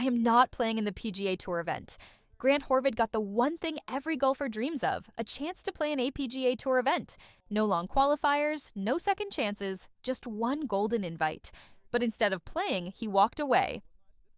I am not playing in the PGA Tour event. Grant Horvat got the one thing every golfer dreams of, a chance to play an APGA Tour event. No long qualifiers, no second chances, just one golden invite. But instead of playing, he walked away.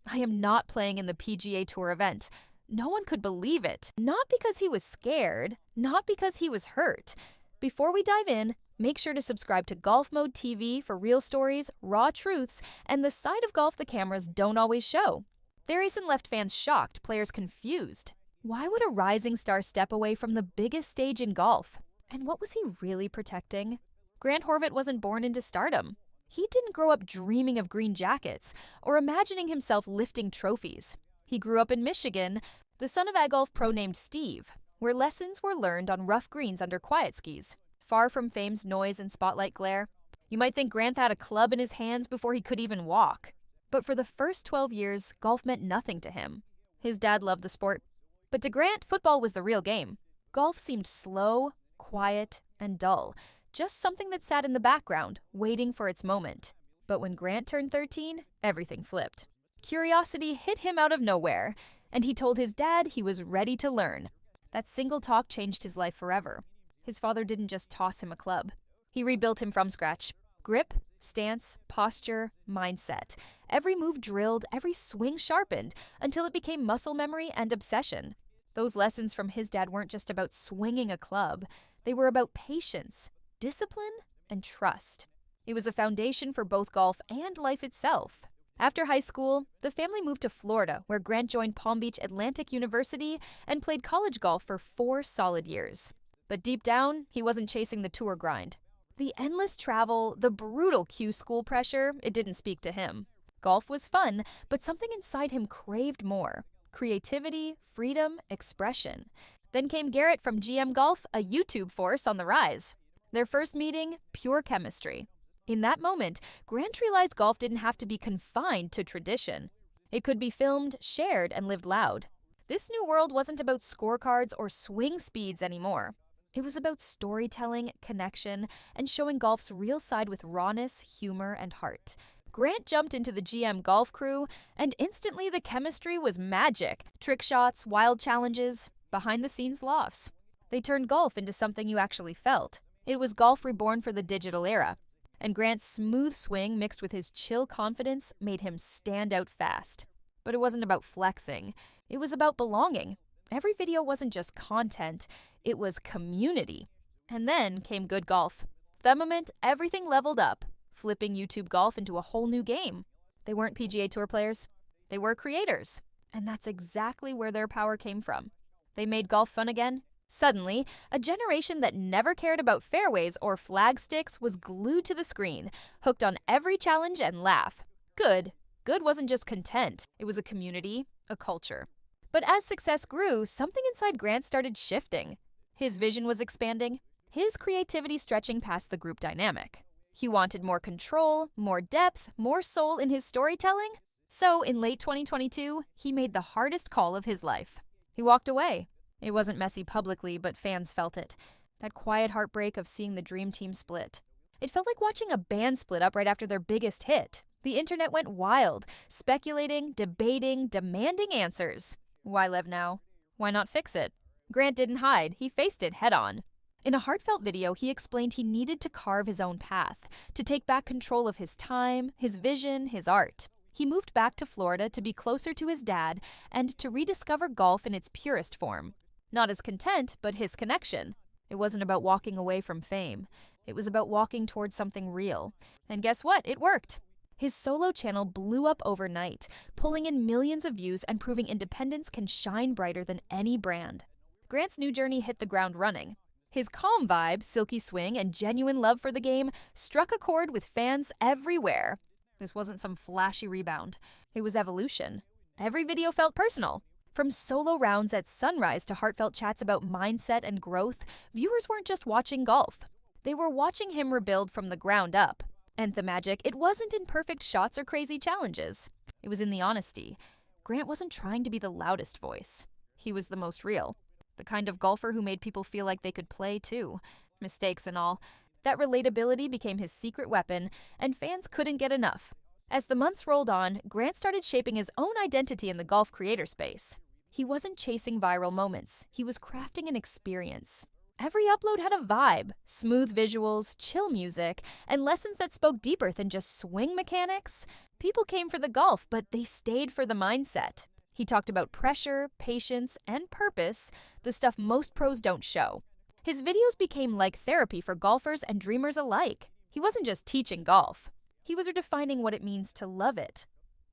I am not playing in the PGA Tour event. No one could believe it. Not because he was scared, not because he was hurt. Before we dive in, make sure to subscribe to Golf Mode TV for real stories, raw truths, and the side of golf the cameras don't always show. The Racing left fans shocked, players confused. Why would a rising star step away from the biggest stage in golf? And what was he really protecting? Grant Horvat wasn't born into stardom. He didn't grow up dreaming of green jackets or imagining himself lifting trophies. He grew up in Michigan, the son of a golf pro named Steve, where lessons were learned on rough greens under quiet skis, far from fame's noise and spotlight glare. You might think Grant had a club in his hands before he could even walk. But for the first 12 years, golf meant nothing to him. His dad loved the sport. But to Grant, football was the real game. Golf seemed slow, quiet, and dull, just something that sat in the background, waiting for its moment. But when Grant turned 13, everything flipped. Curiosity hit him out of nowhere, and he told his dad he was ready to learn. That single talk changed his life forever. His father didn't just toss him a club. He rebuilt him from scratch. Grip, stance, posture, mindset. Every move drilled, every swing sharpened, until it became muscle memory and obsession. Those lessons from his dad weren't just about swinging a club. They were about patience, discipline, and trust. It was a foundation for both golf and life itself. After high school, the family moved to Florida, where Grant joined Palm Beach Atlantic University and played college golf for 4 solid years. But deep down, he wasn't chasing the tour grind. The endless travel, the brutal Q school pressure, it didn't speak to him. Golf was fun, but something inside him craved more. Creativity, freedom, expression. Then came Garrett from GM Golf, a YouTube force on the rise. Their first meeting, pure chemistry. In that moment, Grant realized golf didn't have to be confined to tradition. It could be filmed, shared, and lived loud. This new world wasn't about scorecards or swing speeds anymore. It was about storytelling, connection, and showing golf's real side with rawness, humor, and heart. Grant jumped into the GM Golf crew, and instantly the chemistry was magic. Trick shots, wild challenges, behind-the-scenes laughs. They turned golf into something you actually felt. It was golf reborn for the digital era. And Grant's smooth swing mixed with his chill confidence made him stand out fast. But it wasn't about flexing. It was about belonging. Every video wasn't just content, it was community. And then came good golf. That moment, everything leveled up, flipping YouTube golf into a whole new game. They weren't PGA Tour players. They were creators. And that's exactly where their power came from. They made golf fun again. Suddenly, a generation that never cared about fairways or flag sticks was glued to the screen, hooked on every challenge and laugh. Good. Good wasn't just content. It was a community, a culture. But as success grew, something inside Grant started shifting. His vision was expanding, his creativity stretching past the group dynamic. He wanted more control, more depth, more soul in his storytelling. So in late 2022, he made the hardest call of his life. He walked away. It wasn't messy publicly, but fans felt it. That quiet heartbreak of seeing the dream team split. It felt like watching a band split up right after their biggest hit. The internet went wild, speculating, debating, demanding answers. Why live now? Why not fix it? Grant didn't hide. He faced it head-on. In a heartfelt video, he explained he needed to carve his own path, to take back control of his time, his vision, his art. He moved back to Florida to be closer to his dad and to rediscover golf in its purest form. Not his content, but his connection. It wasn't about walking away from fame. It was about walking towards something real. And guess what? It worked. His solo channel blew up overnight, pulling in millions of views and proving independence can shine brighter than any brand. Grant's new journey hit the ground running. His calm vibe, silky swing, and genuine love for the game struck a chord with fans everywhere. This wasn't some flashy rebound. It was evolution. Every video felt personal. From solo rounds at sunrise to heartfelt chats about mindset and growth, viewers weren't just watching golf. They were watching him rebuild from the ground up. And the magic, it wasn't in perfect shots or crazy challenges. It was in the honesty. Grant wasn't trying to be the loudest voice. He was the most real. The kind of golfer who made people feel like they could play too. Mistakes and all. That relatability became his secret weapon, and fans couldn't get enough. As the months rolled on, Grant started shaping his own identity in the golf creator space. He wasn't chasing viral moments, he was crafting an experience. Every upload had a vibe, smooth visuals, chill music, and lessons that spoke deeper than just swing mechanics. People came for the golf, but they stayed for the mindset. He talked about pressure, patience, and purpose, the stuff most pros don't show. His videos became like therapy for golfers and dreamers alike. He wasn't just teaching golf. He was redefining what it means to love it.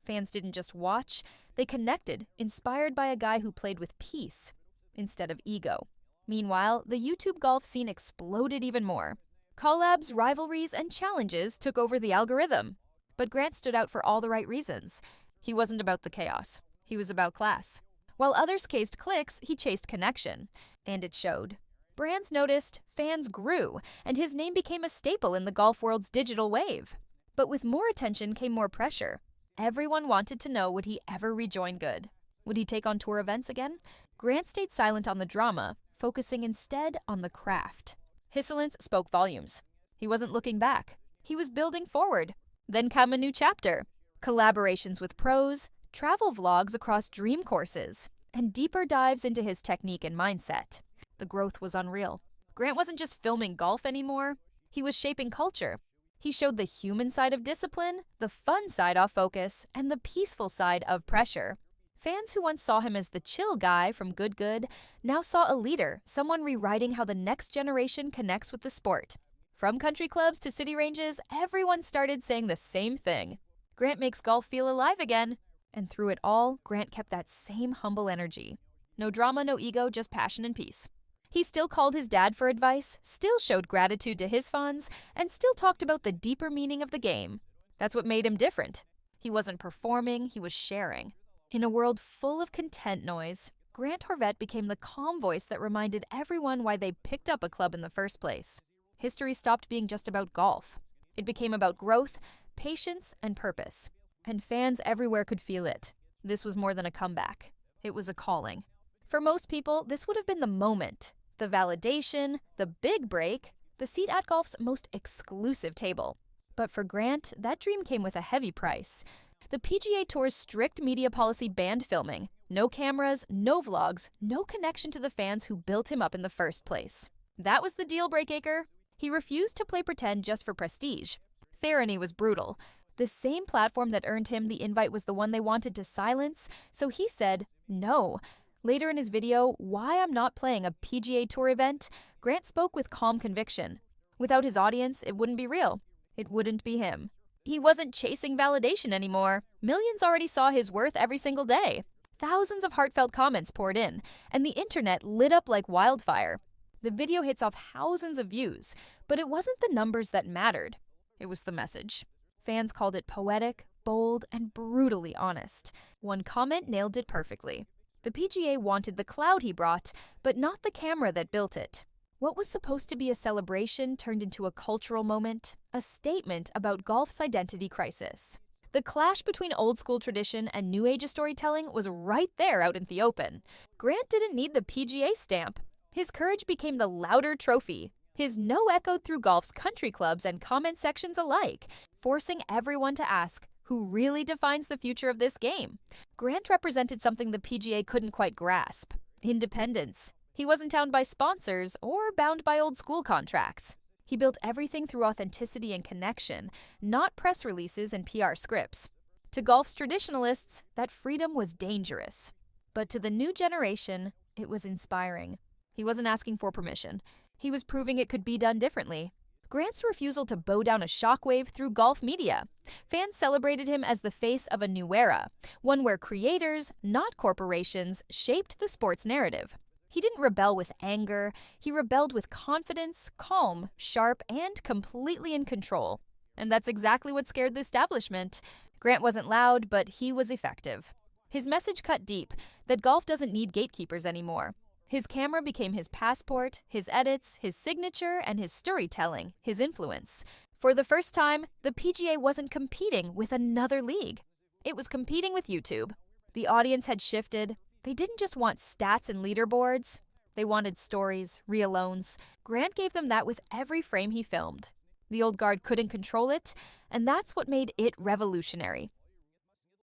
Fans didn't just watch, they connected, inspired by a guy who played with peace instead of ego. Meanwhile, the YouTube golf scene exploded even more. Collabs, rivalries, and challenges took over the algorithm. But Grant stood out for all the right reasons. He wasn't about the chaos. He was about class. While others chased clicks, he chased connection. And it showed. Brands noticed, fans grew, and his name became a staple in the golf world's digital wave. But with more attention came more pressure. Everyone wanted to know, would he ever rejoin good? Would he take on tour events again? Grant stayed silent on the drama, focusing instead on the craft. His silence spoke volumes. He wasn't looking back. He was building forward. Then came a new chapter. Collaborations with pros, travel vlogs across dream courses, and deeper dives into his technique and mindset. The growth was unreal. Grant wasn't just filming golf anymore. He was shaping culture. He showed the human side of discipline, the fun side off focus, and the peaceful side of pressure. Fans who once saw him as the chill guy from Good Good now saw a leader, someone rewriting how the next generation connects with the sport. From country clubs to city ranges, everyone started saying the same thing. Grant makes golf feel alive again. And through it all, Grant kept that same humble energy. No drama, no ego, just passion and peace. He still called his dad for advice, still showed gratitude to his fans, and still talked about the deeper meaning of the game. That's what made him different. He wasn't performing, he was sharing. In a world full of content noise, Grant Horvat became the calm voice that reminded everyone why they picked up a club in the first place. History stopped being just about golf. It became about growth, patience, and purpose. And fans everywhere could feel it. This was more than a comeback. It was a calling. For most people, this would have been the moment, the validation, the big break, the seat at golf's most exclusive table. But for Grant, that dream came with a heavy price. The PGA Tour's strict media policy banned filming. No cameras, no vlogs, no connection to the fans who built him up in the first place. That was the deal breaker. He refused to play pretend just for prestige. Tyranny was brutal. The same platform that earned him the invite was the one they wanted to silence, so he said no. Later in his video, Why I'm Not Playing a PGA Tour Event, Grant spoke with calm conviction. Without his audience, it wouldn't be real. It wouldn't be him. He wasn't chasing validation anymore. Millions already saw his worth every single day. Thousands of heartfelt comments poured in, and the internet lit up like wildfire. The video hits off thousands of views, but it wasn't the numbers that mattered. It was the message. Fans called it poetic, bold, and brutally honest. One comment nailed it perfectly. The PGA wanted the cloud he brought, but not the camera that built it. What was supposed to be a celebration turned into a cultural moment, a statement about golf's identity crisis. The clash between old-school tradition and new age of storytelling was right there out in the open. Grant didn't need the PGA stamp. His courage became the louder trophy. His no echoed through golf's country clubs and comment sections alike, forcing everyone to ask, who really defines the future of this game? Grant represented something the PGA couldn't quite grasp: independence. He wasn't bound by sponsors or bound by old school contracts. He built everything through authenticity and connection, not press releases and PR scripts. To golf's traditionalists, that freedom was dangerous. But to the new generation, it was inspiring. He wasn't asking for permission. He was proving it could be done differently. Grant's refusal to bow down a shockwave through golf media. Fans celebrated him as the face of a new era, one where creators, not corporations, shaped the sports narrative. He didn't rebel with anger, he rebelled with confidence, calm, sharp, and completely in control. And that's exactly what scared the establishment. Grant wasn't loud, but he was effective. His message cut deep, that golf doesn't need gatekeepers anymore. His camera became his passport, his edits, his signature, and his storytelling, his influence. For the first time, the PGA wasn't competing with another league. It was competing with YouTube. The audience had shifted. They didn't just want stats and leaderboards. They wanted stories, real owns. Grant gave them that with every frame he filmed. The old guard couldn't control it, and that's what made it revolutionary.